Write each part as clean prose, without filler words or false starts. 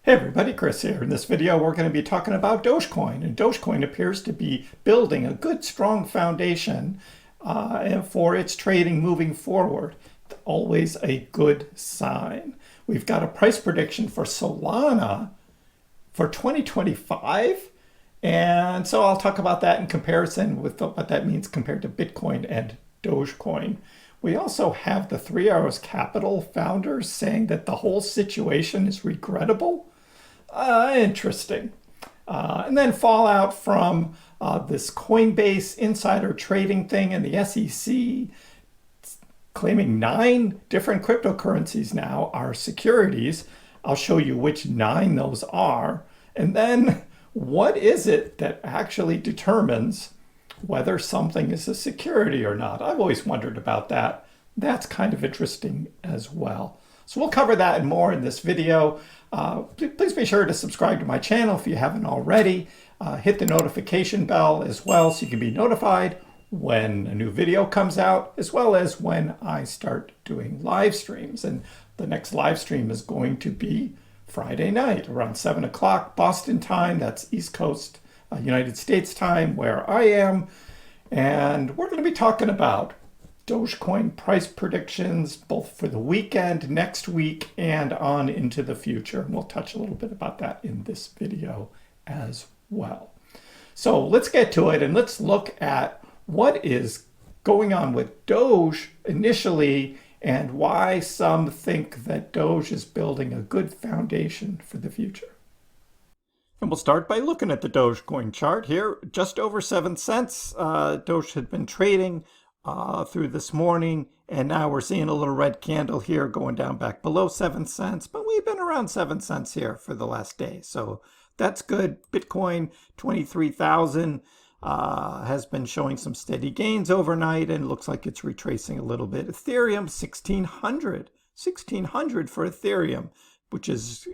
Hey everybody, Chris here. In this video, we're going to be talking about Dogecoin. And Dogecoin appears to be building a good, strong foundation for its trading moving forward. Always a good sign. We've got a price prediction for Solana for 2025. And so I'll talk about that in comparison with what that means compared to Bitcoin and Dogecoin. We also have the 3 Arrows Capital founders saying that the whole situation is regrettable. Interesting. And then fallout from this Coinbase insider trading thing and the SEC claiming 9 different cryptocurrencies now are securities. I'll show you which 9 those are. And then what is it that actually determines whether something is a security or not? I've always wondered about that. That's kind of interesting as well. So we'll cover that and more in this video. Please be sure to subscribe to my channel if you haven't already. Hit the notification bell as well so you can be notified when a new video comes out, as well as when I start doing live streams. And the next live stream is going to be Friday night around 7 o'clock Boston time. That's East Coast United States time where I am. And we're going to be talking about Dogecoin price predictions, both for the weekend, next week, and on into the future. And we'll touch a little bit about that in this video as well. So let's get to it and let's look at what is going on with Doge initially and why some think that Doge is building a good foundation for the future. And we'll start by looking at the Dogecoin chart here. Just over 7 cents. Doge had been trading through this morning, and now we're seeing a little red candle here going down back below 7 cents, but we've been around 7 cents here for the last day, so that's good. Bitcoin 23,000 has been showing some steady gains overnight and looks like it's retracing a little bit. Ethereum 1600 for Ethereum, which is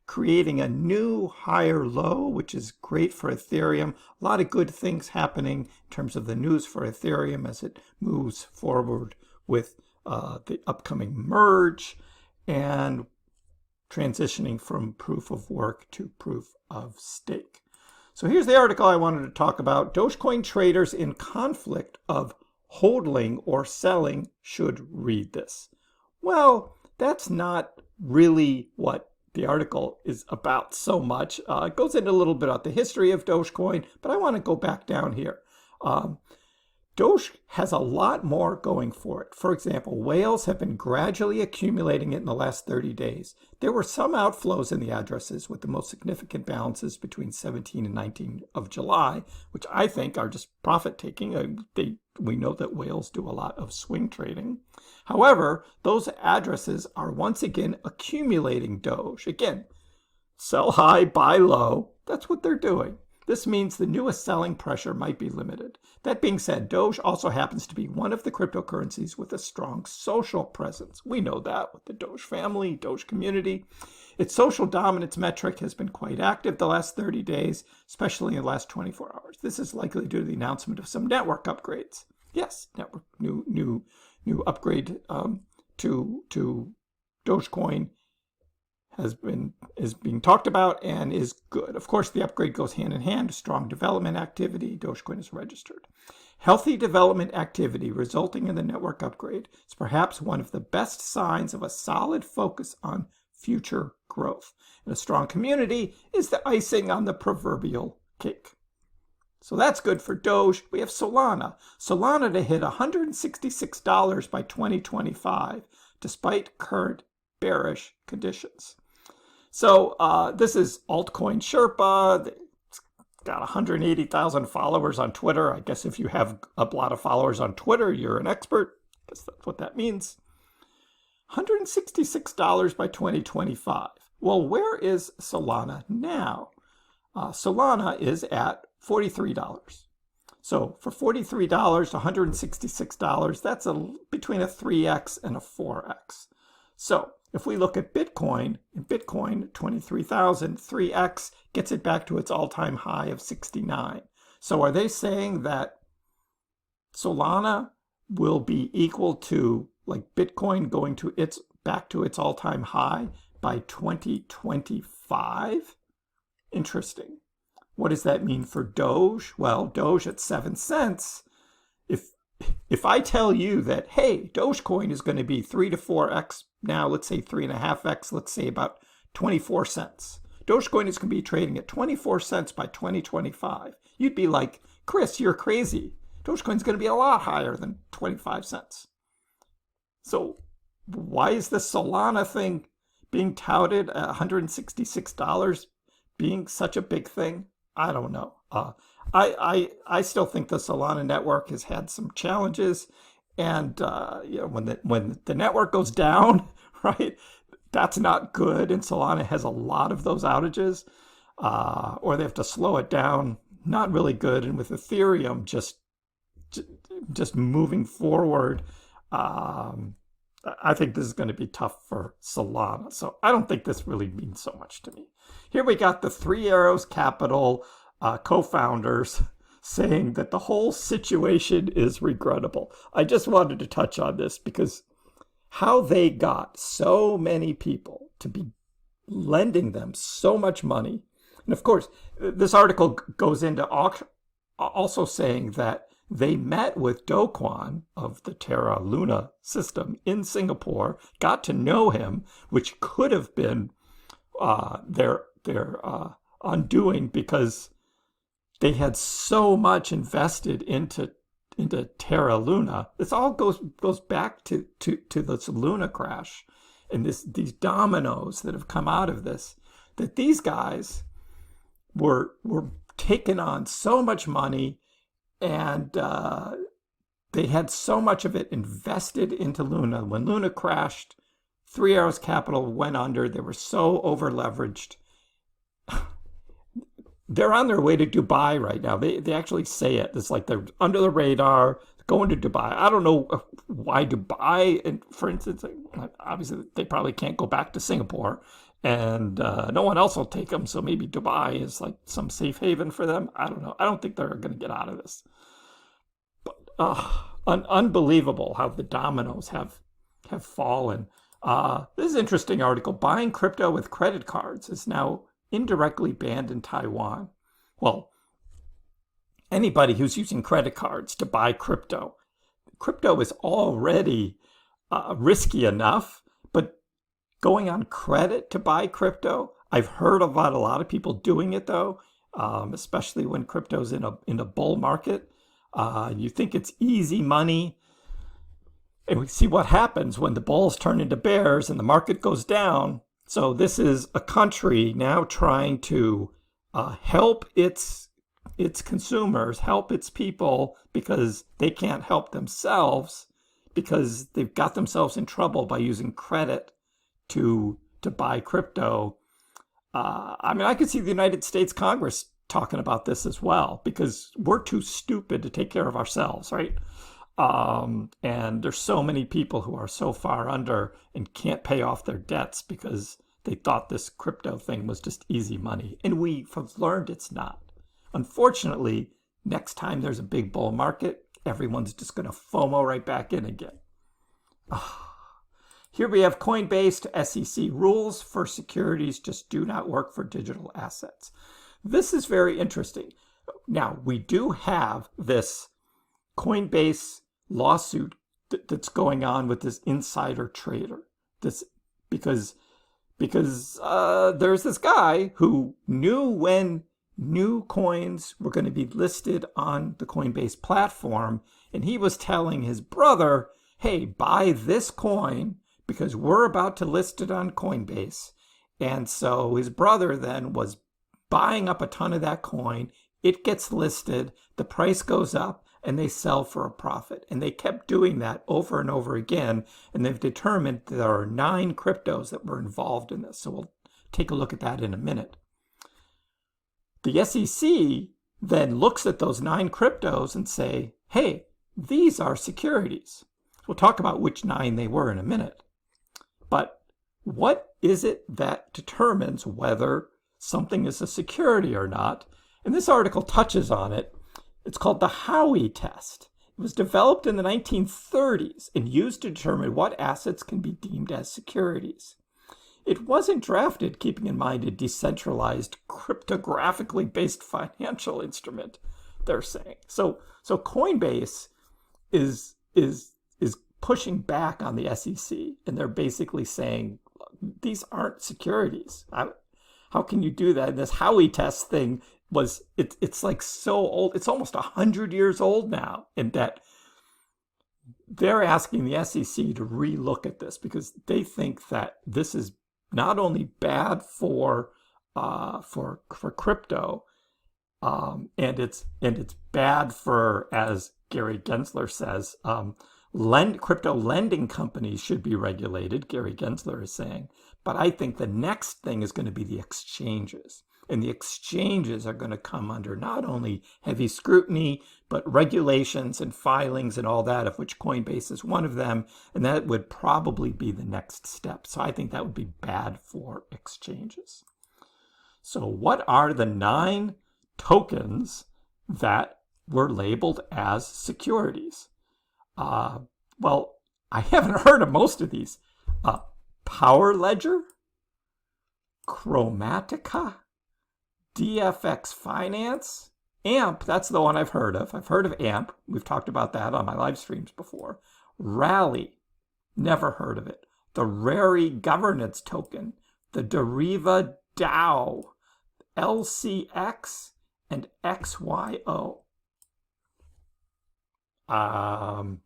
creating a new higher low, which is great for Ethereum. A lot of good things happening in terms of the news for Ethereum as it moves forward with the upcoming merge and transitioning from proof of work to proof of stake. So here's the article I wanted to talk about. Dogecoin traders in conflict of holding or selling should read this. Well, that's not really what the article is about so much. It goes into a little bit about the history of Dogecoin, but I want to go back down here. Doge has a lot more going for it. For example, whales have been gradually accumulating it in the last 30 days. There were some outflows in the addresses with the most significant balances between 17 and 19 of July, which I think are just profit taking. We know that whales do a lot of swing trading. However, those addresses are once again accumulating Doge. Again, sell high, buy low. That's what they're doing. This means the newest selling pressure might be limited. That being said, Doge also happens to be one of the cryptocurrencies with a strong social presence. We know that with the Doge family, Doge community. Its social dominance metric has been quite active the last 30 days, especially in the last 24 hours. This is likely due to the announcement of some network upgrades. Yes, network new upgrade to Dogecoin is being talked about and is good. Of course, the upgrade goes hand in hand with strong development activity. Dogecoin is registered. Healthy development activity resulting in the network upgrade is perhaps one of the best signs of a solid focus on future growth. And a strong community is the icing on the proverbial cake. So that's good for Doge. We have Solana. Solana to hit $166 by 2025, despite current bearish conditions. So this is altcoin Sherpa. It's got 180,000 followers on Twitter. I guess if you have a lot of followers on Twitter, you're an expert. I guess that's what that means. $166 by 2025. Well, where is Solana now? Solana is at $43. So for $43 to $166, that's between a 3x and a 4x. So if we look at Bitcoin, in Bitcoin 23,000, 3x gets it back to its all-time high of 69. So are they saying that Solana will be equal to like Bitcoin going to back to its all-time high by 2025? 5. Interesting. What does that mean for Doge? Well, Doge at 7 cents. If I tell you that, hey, Dogecoin is going to be 3 to 4x now, let's say 3.5x, let's say about 24 cents. Dogecoin is going to be trading at 24 cents by 2025. You'd be like, Chris, you're crazy. Dogecoin is going to be a lot higher than 25 cents. So why is the Solana thing being touted at $166 being such a big thing? I don't know. I still think the Solana network has had some challenges, and when the network goes down, right, that's not good. And Solana has a lot of those outages, or they have to slow it down. Not really good. And with Ethereum just moving forward, I think this is going to be tough for Solana. So I don't think this really means so much to me. Here we got the Three Arrows Capital co-founders saying that the whole situation is regrettable. I just wanted to touch on this because how they got so many people to be lending them so much money. And of course, this article goes into also saying that they met with Do Kwon of the Terra Luna system in Singapore, got to know him, which could have been their undoing because they had so much invested into Terra Luna. This all goes back to this Luna crash and these dominoes that have come out of this, that these guys were taking on so much money, and they had so much of it invested into Luna. When Luna crashed, Three Arrows Capital went under. They were so over leveraged. They're on their way to Dubai right now. They actually say it. It's like they're under the radar, going to Dubai. I don't know why Dubai. And for instance, obviously they probably can't go back to Singapore, and no one else will take them. So maybe Dubai is like some safe haven for them. I don't know. I don't think they're going to get out of this. But unbelievable how the dominoes have fallen. This is an interesting article. Buying crypto with credit cards is now indirectly banned in Taiwan. Well, anybody who's using credit cards to buy crypto is already risky enough, but going on credit to buy crypto, I've heard about a lot of people doing it though, especially when crypto's in a bull market. You think it's easy money, and we see what happens when the bulls turn into bears and the market goes down. So this is a country now trying to help its consumers, help its people, because they can't help themselves because they've got themselves in trouble by using credit to buy crypto. I mean, I could see the United States Congress talking about this as well, because we're too stupid to take care of ourselves, right? And there's so many people who are so far under and can't pay off their debts because they thought this crypto thing was just easy money. And we have learned it's not. Unfortunately, next time there's a big bull market, everyone's just going to FOMO right back in again. Here we have Coinbase to SEC rules for securities just do not work for digital assets. This is very interesting. Now, we do have this Coinbase lawsuit that's going on with this insider trader. This because there's this guy who knew when new coins were going to be listed on the Coinbase platform, and he was telling his brother, hey, buy this coin because we're about to list it on Coinbase. And so his brother then was buying up a ton of that coin. It gets listed, the price goes up, and they sell for a profit. And they kept doing that over and over again. And they've determined there are 9 cryptos that were involved in this. So we'll take a look at that in a minute. The SEC then looks at those 9 cryptos and say, hey, these are securities. We'll talk about which 9 they were in a minute. But what is it that determines whether something is a security or not? And this article touches on it. It's called the Howey test. It was developed in the 1930s and used to determine what assets can be deemed as securities. it wasn't drafted keeping in mind a decentralized, cryptographically based financial instrument, they're saying. So Coinbase is pushing back on the SEC, and they're basically saying these aren't securities. How can you do that? And this Howey test thing it's like so old. It's almost 100 years old now, and that they're asking the SEC to relook at this because they think that this is not only bad for crypto, and it's bad for, as Gary Gensler says, crypto lending companies should be regulated, Gary Gensler is saying. But I think the next thing is going to be the exchanges. And the exchanges are going to come under not only heavy scrutiny, but regulations and filings and all that, of which Coinbase is one of them. And that would probably be the next step. So I think that would be bad for exchanges. So what are the 9 tokens that were labeled as securities? Well, I haven't heard of most of these. Power Ledger, Chromatica, DFX Finance, AMP, that's the one I've heard of. I've heard of AMP. We've talked about that on my live streams before. Rally, never heard of it. The Rary Governance Token, the Deriva DAO, LCX, and XYO.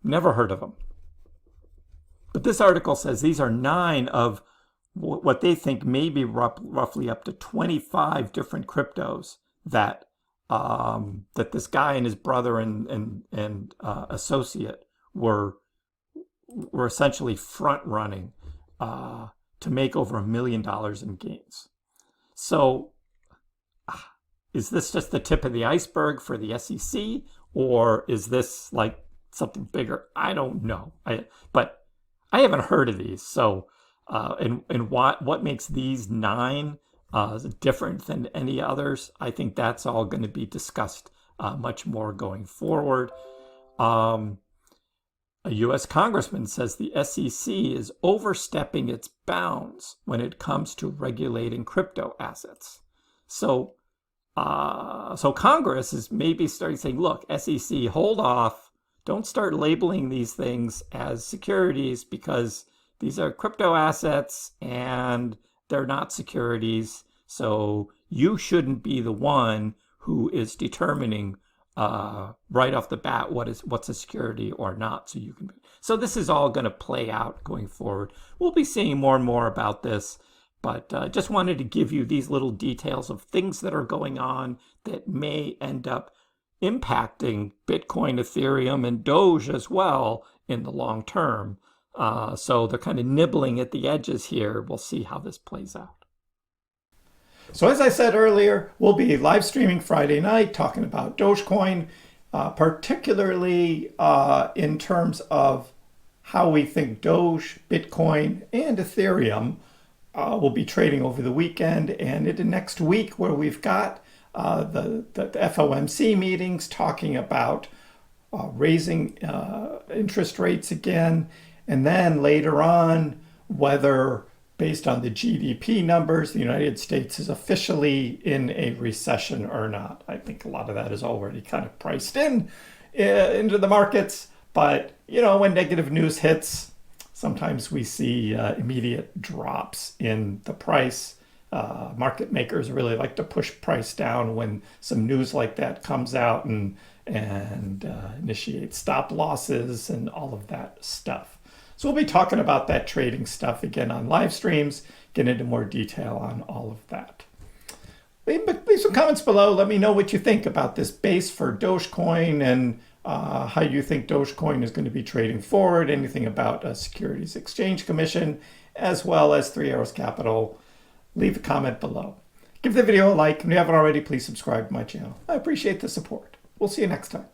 Never heard of them. But this article says these are 9 of what they think may be roughly up to 25 different cryptos that that this guy and his brother and associate were essentially front running to make over $1 million in gains. So is this just the tip of the iceberg for the SEC, or is this like something bigger? I don't know. But I haven't heard of these. So and what makes these 9 different than any others? I think that's all going to be discussed much more going forward. A U.S. congressman says the SEC is overstepping its bounds when it comes to regulating crypto assets. So Congress is maybe starting saying, look, SEC, hold off. Don't start labeling these things as securities because these are crypto assets and they're not securities. So you shouldn't be the one who is determining right off the bat what's a security or not. So this is all going to play out going forward. We'll be seeing more and more about this, but just wanted to give you these little details of things that are going on that may end up impacting Bitcoin, Ethereum, and Doge as well in the long term. So they're kind of nibbling at the edges here. We'll see how this plays out. So as I said earlier, we'll be live streaming Friday night talking about Dogecoin, particularly in terms of how we think Doge, Bitcoin, and Ethereum will be trading over the weekend and into next week, where we've got the FOMC meetings talking about raising interest rates again, and then later on, whether based on the GDP numbers, the United States is officially in a recession or not. I think a lot of that is already kind of priced into the markets, but when negative news hits, sometimes we see immediate drops in the price. Market makers really like to push price down when some news like that comes out and initiate stop losses and all of that stuff. So we'll be talking about that trading stuff again on live streams, get into more detail on all of that. Leave some comments below. Let me know what you think about this base for Dogecoin and how you think Dogecoin is going to be trading forward, anything about a Securities Exchange Commission, as well as 3 Arrows Capital. Leave a comment below. Give the video a like. If you haven't already, please subscribe to my channel. I appreciate the support. We'll see you next time.